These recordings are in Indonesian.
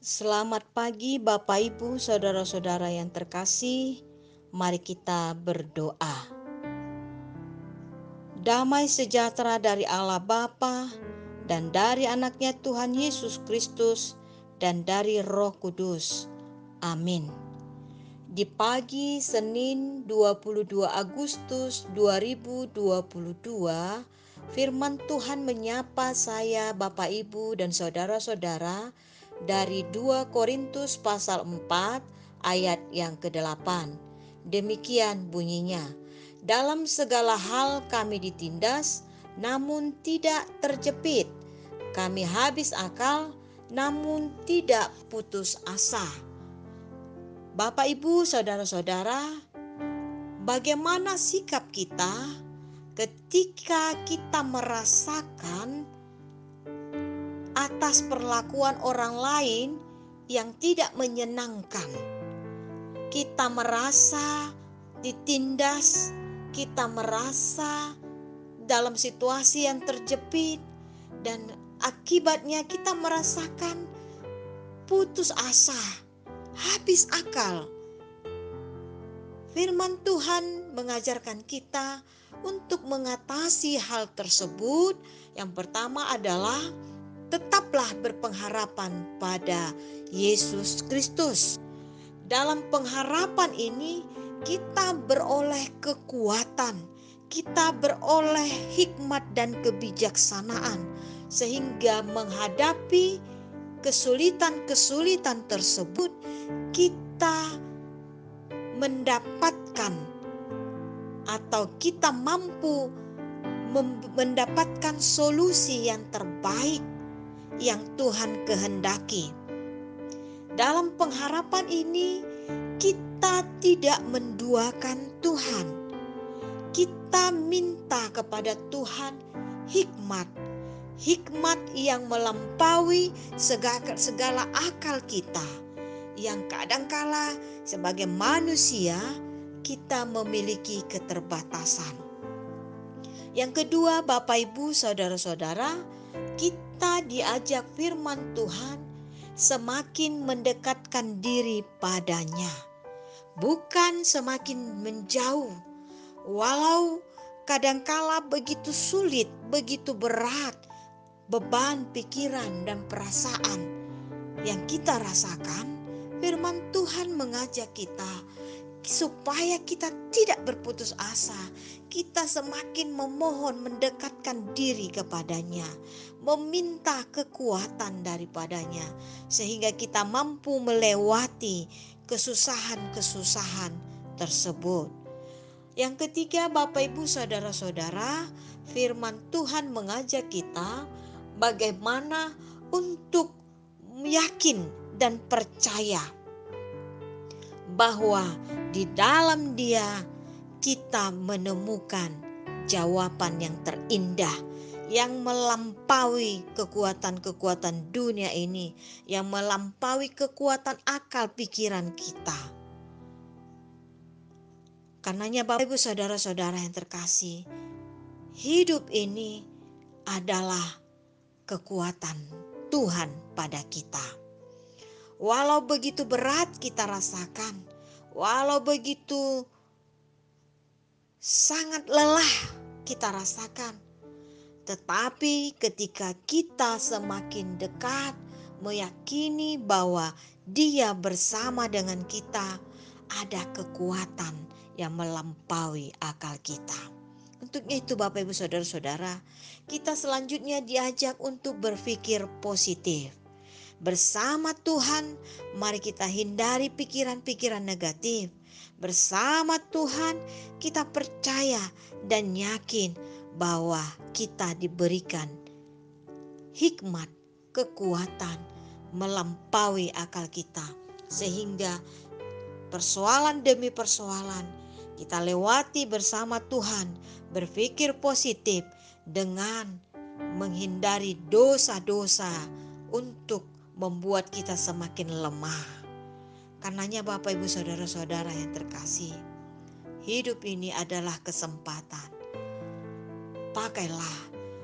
Selamat pagi Bapak Ibu saudara-saudara yang terkasih. Mari kita berdoa. Damai sejahtera dari Allah Bapa dan dari anaknya Tuhan Yesus Kristus dan dari Roh Kudus. Amin. Di pagi Senin 22 Agustus 2022, firman Tuhan menyapa saya Bapak Ibu dan saudara-saudara dari 2 Korintus pasal 4 ayat yang ke-8. Demikian bunyinya, dalam segala hal kami ditindas, namun tidak terjepit. Kami habis akal, namun tidak putus asa. Bapak, Ibu, saudara-saudara, bagaimana sikap kita ketika kita merasakan atas perlakuan orang lain yang tidak menyenangkan? Kita merasa ditindas, kita merasa dalam situasi yang terjepit, dan akibatnya kita merasakan putus asa, habis akal. Firman Tuhan mengajarkan kita untuk mengatasi hal tersebut. Yang pertama adalah tetaplah berpengharapan pada Yesus Kristus. Dalam pengharapan ini kita beroleh kekuatan, kita beroleh hikmat dan kebijaksanaan, sehingga menghadapi kesulitan-kesulitan tersebut kita mendapatkan atau kita mampu mendapatkan solusi yang terbaik yang Tuhan kehendaki. Dalam pengharapan ini kita tidak menduakan Tuhan. Kita minta kepada Tuhan hikmat yang melampaui segala akal kita, yang kadangkala sebagai manusia kita memiliki keterbatasan. Yang kedua, Bapak Ibu saudara-saudara, kita diajak firman Tuhan semakin mendekatkan diri padanya, bukan semakin menjauh. Walau kadangkala begitu sulit, begitu berat beban pikiran dan perasaan yang kita rasakan, firman Tuhan mengajak kita supaya kita tidak berputus asa. Kita semakin memohon mendekatkan diri kepadanya, meminta kekuatan daripadanya, sehingga kita mampu melewati kesusahan-kesusahan tersebut. Yang ketiga, Bapak Ibu saudara-saudara, firman Tuhan mengajak kita bagaimana untuk yakin dan percaya bahwa di dalam Dia kita menemukan jawaban yang terindah, yang melampaui kekuatan-kekuatan dunia ini, yang melampaui kekuatan akal pikiran kita. Karenanya Bapak Ibu saudara-saudara yang terkasih, hidup ini adalah kekuatan Tuhan pada kita. Walau begitu berat kita rasakan, walau begitu sangat lelah kita rasakan, tetapi ketika kita semakin dekat meyakini bahwa Dia bersama dengan kita, ada kekuatan yang melampaui akal kita. Untuk itu Bapak Ibu saudara-saudara, kita selanjutnya diajak untuk berpikir positif. Bersama Tuhan, mari kita hindari pikiran-pikiran negatif. Bersama Tuhan, kita percaya dan yakin bahwa kita diberikan hikmat, kekuatan melampaui akal kita, sehingga persoalan demi persoalan kita lewati bersama Tuhan, berpikir positif dengan menghindari dosa-dosa untuk membuat kita semakin lemah. Karenanya Bapak Ibu saudara-saudara yang terkasih, hidup ini adalah kesempatan. Pakailah,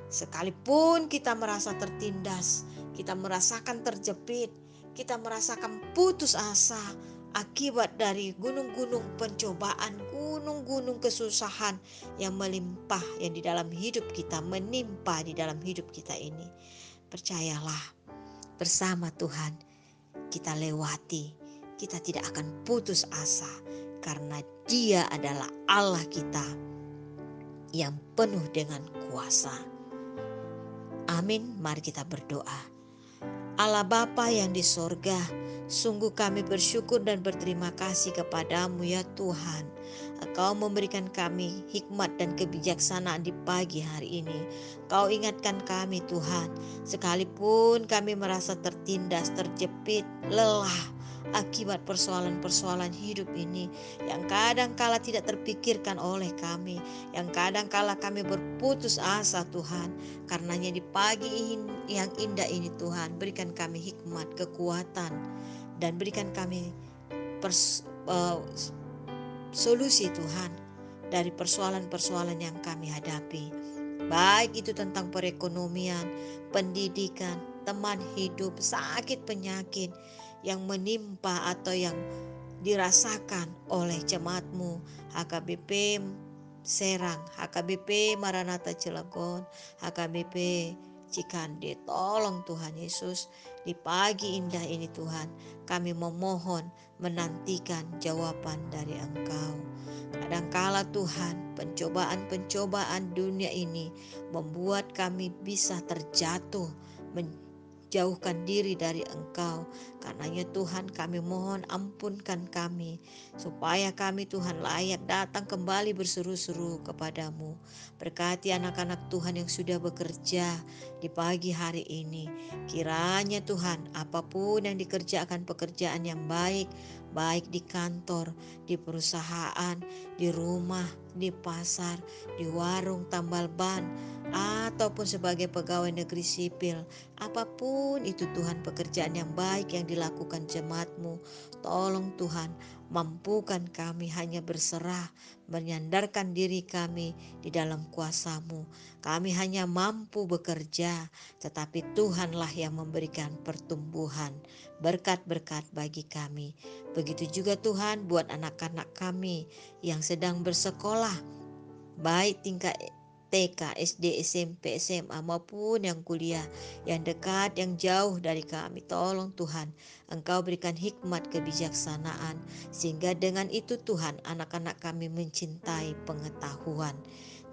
sekalipun kita merasa tertindas, kita merasakan terjepit, kita merasakan putus asa akibat dari gunung-gunung pencobaan, gunung-gunung kesusahan yang melimpah yang di dalam hidup kita, menimpa di dalam hidup kita ini. Percayalah, bersama Tuhan kita lewati. Kita tidak akan putus asa karena Dia adalah Allah kita yang penuh dengan kuasa. Amin. Mari kita berdoa. Allah Bapa yang di sorga, sungguh kami bersyukur dan berterima kasih kepadamu ya Tuhan. Engkau memberikan kami hikmat dan kebijaksanaan di pagi hari ini. Kau ingatkan kami Tuhan, sekalipun kami merasa tertindas, terjepit, lelah akibat persoalan-persoalan hidup ini yang kadang kala tidak terpikirkan oleh kami, yang kadang kala kami berputus asa Tuhan. Karenanya di pagi yang indah ini Tuhan, berikan kami hikmat, kekuatan, dan berikan kami solusi Tuhan dari persoalan-persoalan yang kami hadapi. Baik itu tentang perekonomian, pendidikan, teman hidup, sakit penyakit yang menimpa atau yang dirasakan oleh jemaat-Mu HKBP Serang, HKBP Maranatha Cilegon, HKBP Cikande. Tolong Tuhan Yesus, di pagi indah ini Tuhan, kami memohon menantikan jawaban dari Engkau. Kadangkala Tuhan, pencobaan-pencobaan dunia ini membuat kami bisa terjatuh, menjauhkan diri dari Engkau. Karenanya Tuhan, kami mohon ampunkan kami, supaya kami Tuhan layak datang kembali berseru-seru kepadamu. Berkati anak-anak Tuhan yang sudah bekerja di pagi hari ini. Kiranya Tuhan, apapun yang dikerjakan, pekerjaan yang baik, baik di kantor, di perusahaan, di rumah, di pasar, di warung tambal ban, ataupun sebagai pegawai negeri sipil, apapun itu Tuhan pekerjaan yang baik yang dilakukan jemaat-Mu, tolong Tuhan mampukan kami hanya berserah, menyandarkan diri kami di dalam kuasa-Mu. Kami hanya mampu bekerja, tetapi Tuhanlah yang memberikan pertumbuhan, berkat-berkat bagi kami. Begitu juga Tuhan buat anak-anak kami yang sedang bersekolah, baik tingkat TK, SD, SMP, SMA maupun yang kuliah, yang dekat, yang jauh dari kami. Tolong Tuhan, Engkau berikan hikmat kebijaksanaan, sehingga dengan itu Tuhan, anak-anak kami mencintai pengetahuan.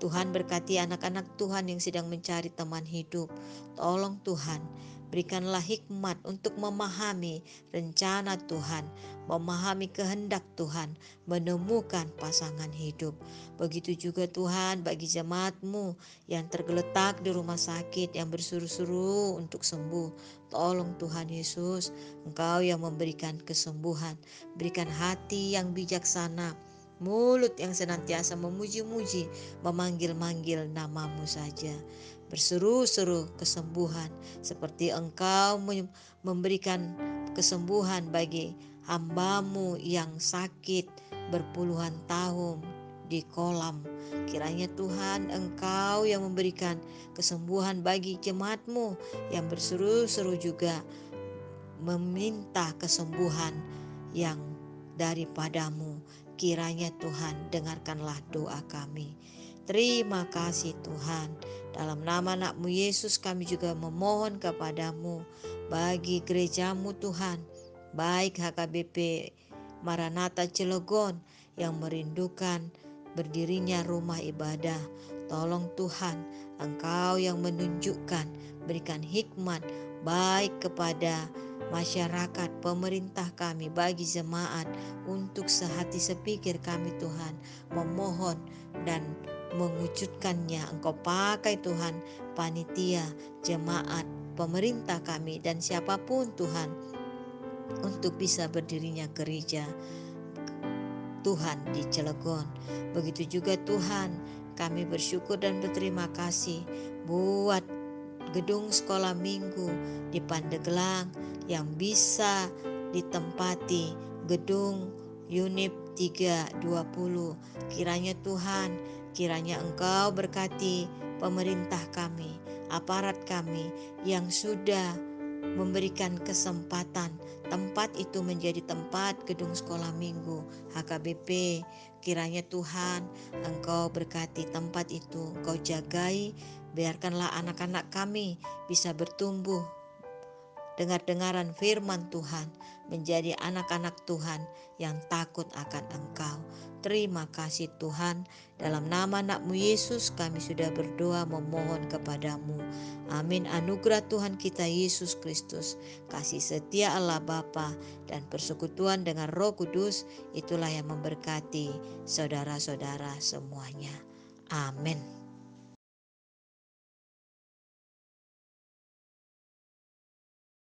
Tuhan berkati anak-anak Tuhan yang sedang mencari teman hidup. Tolong Tuhan, berikanlah hikmat untuk memahami rencana Tuhan, memahami kehendak Tuhan, menemukan pasangan hidup. Begitu juga Tuhan bagi jemaat-Mu yang tergeletak di rumah sakit, yang berseru-seru untuk sembuh. Tolong Tuhan Yesus, Engkau yang memberikan kesembuhan. Berikan hati yang bijaksana, mulut yang senantiasa memuji-muji, memanggil-manggil nama-Mu saja. Berseru-seru kesembuhan, seperti Engkau memberikan kesembuhan bagi hamba-Mu yang sakit berpuluhan tahun di kolam. Kiranya Tuhan, Engkau yang memberikan kesembuhan bagi jemaat-Mu yang berseru-seru juga meminta kesembuhan yang daripada-Mu. Kiranya Tuhan, dengarkanlah doa kami. Terima kasih Tuhan. Dalam nama anak-Mu Yesus kami juga memohon kepadamu bagi gereja-Mu Tuhan, baik HKBP Maranatha Cilegon yang merindukan berdirinya rumah ibadah. Tolong Tuhan, Engkau yang menunjukkan, berikan hikmat baik kepada masyarakat, pemerintah kami, bagi jemaat, untuk sehati sepikir kami Tuhan, memohon dan mewujudkannya. Engkau pakai Tuhan panitia, jemaat, pemerintah kami, dan siapapun Tuhan, untuk bisa berdirinya gereja Tuhan di Cilegon. Begitu juga Tuhan, kami bersyukur dan berterima kasih buat gedung sekolah minggu di Pandeglang yang bisa ditempati, gedung unit 320. Kiranya Tuhan, kiranya Engkau berkati pemerintah kami, aparat kami yang sudah memberikan kesempatan tempat itu menjadi tempat gedung sekolah minggu HKBP. Kiranya Tuhan Engkau berkati tempat itu, Engkau jagai, biarkanlah anak-anak kami bisa bertumbuh dengar-dengaran firman Tuhan, menjadi anak-anak Tuhan yang takut akan Engkau. Terima kasih Tuhan, dalam nama anak-Mu Yesus kami sudah berdoa memohon kepadamu. Amin. Anugerah Tuhan kita Yesus Kristus, kasih setia Allah Bapa, dan persekutuan dengan Roh Kudus, itulah yang memberkati saudara-saudara semuanya. Amin.